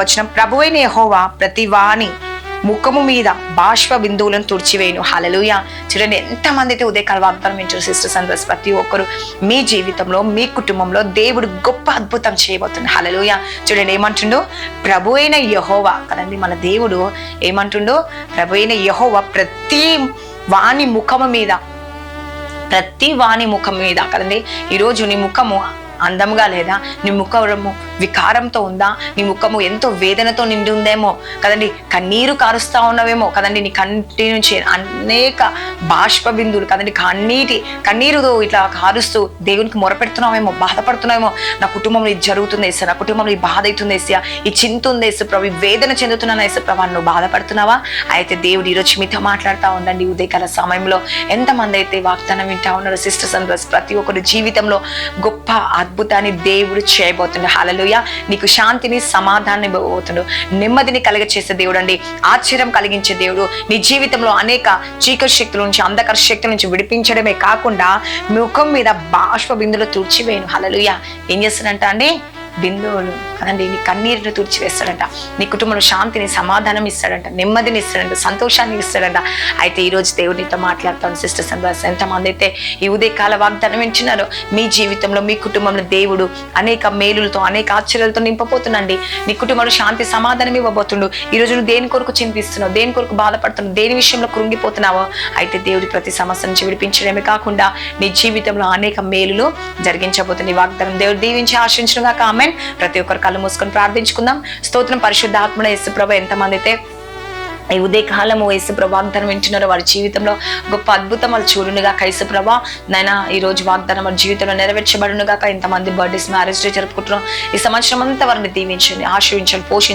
వచనం, ప్రభువైన యెహోవా ప్రతి వాని ముఖము మీద బాష్ప బిందువులను తుడిచివేయను. హల్లెలూయా. చూడండి ఎంతమంది అయితే ఉదయకాల వాగ్దానం వింటారు సిస్టర్స్ అండ్ బ్రదర్స్. ప్రతి ఒక్కరు మీ జీవితంలో మీ కుటుంబంలో దేవుడు గొప్ప అద్భుతం చేయబోతుంది. హల్లెలూయా. చూడండి ఏమంటుండో, ప్రభు అయిన యెహోవా కదండి, మన దేవుడు ఏమంటుండో, ప్రభు అయిన యెహోవా ప్రతి వాని ముఖము మీద కదండి. ఈరోజు నీ ముఖము అందముగా లేదా, నీ ముఖము వికారంతో ఉందా, నీ ముఖము ఎంతో వేదనతో నిండి ఉందేమో కదండి, కన్నీరు కారుస్తా ఉన్నవేమో కదండి, నీ కంటి నుంచి అనేక బాష్ప బిందువులు కదండి, కన్నీరుతో ఇట్లా కారుస్తూ దేవునికి మొరపెడుతున్నావేమో, బాధపడుతున్నావేమో. నా కుటుంబంలో ఇది జరుగుతుంది ఏసా, నా కుటుంబంలో ఈ బాధ అవుతుంది ఏసా, ఈ చింత ఉంది ఏసు ప్రభు, వేదన చెందుతున్నాను ఏసు ప్రభు, నువ్వు బాధపడుతున్నావా? అయితే దేవుడు ఈరోజు మీతో మాట్లాడుతూ ఉండండి. ఉదయకాల సమయంలో ఎంతమంది అయితే వాగ్దానం వింటా ఉన్నారు సిస్టర్స్ అండ్ బ్రదర్స్, ప్రతి ఒక్కరి జీవితంలో గొప్ప అద్భుతాన్ని దేవుడు చేయబోతుండు. హల్లెలూయా. నీకు శాంతిని, సమాధానాన్ని ఇవ్వబోతుండు, నెమ్మదిని కలిగచేసే దేవుడు అండి, ఆశ్చర్యం కలిగించే దేవుడు. నీ జీవితంలో అనేక చీకటి శక్తుల నుంచి, అంధకార శక్తుల నుంచి విడిపించడమే కాకుండా ముఖం మీద బాష్ప బిందులు తుడిచివేయను. హల్లెలూయా. ఏం చేస్తాడంట అండి? బిందువులు కదండి, నీ కన్నీరుని తుడిచివేస్తాడంట, నీ కుటుంబంలో శాంతిని, సమాధానం ఇస్తాడంట, నెమ్మదిని ఇస్తాడంట, సంతోషాన్ని ఇస్తాడంట. అయితే ఈరోజు దేవుడితో మాట్లాడుతాను సిస్టర్స్ అండ్ బ్రదర్స్. ఎంతమంది అయితే ఈ ఉదయకాల వాగ్దానం వింటున్నారో, మీ జీవితంలో మీ కుటుంబంలో దేవుడు అనేక మేలులతో, అనేక ఆశ్చర్యాలతో నింపబోతుండండి. నీ కుటుంబంలో శాంతి, సమాధానం ఇవ్వబోతుండు. ఈరోజు నువ్వు దేని కొరకు చింతిస్తున్నావు, దేని కొరకు బాధపడుతున్నావు, దేని విషయంలో కృంగిపోతున్నావో, అయితే దేవుడి ప్రతి సమస్య నుంచి విడిపించడమే కాకుండా నీ జీవితంలో అనేక మేలులు జరిగించబోతుంది. వాగ్దానం దేవుడు దీవించి ఆశించడం కాక ఆమెన్. ప్రతి ఒక్కరు కళ్ళు మూసుకొని ప్రార్థించుకుందాం. స్తోత్రం పరిశుద్ధాత్ముడ యేసుప్రభు. ఎంతమంది అయితే ఈ ఉదయకాలము యేసుప్రభు వాగ్దానం వింటున్నారో, వారి జీవితంలో గొప్ప అద్భుతం వాళ్ళు చూడునుగా యేసుప్రభు. నైనా ఈ రోజు వాగ్దానం వారి జీవితంలో నెరవేర్చబడునుగాక. ఇంతమంది బర్త్డేస్, మ్యారేజ్ డే జరుపుకుంటున్నాం, ఈ సంవత్సరం అంతా వారిని దీవించండి, ఆశీర్వించండి, పోషించండి.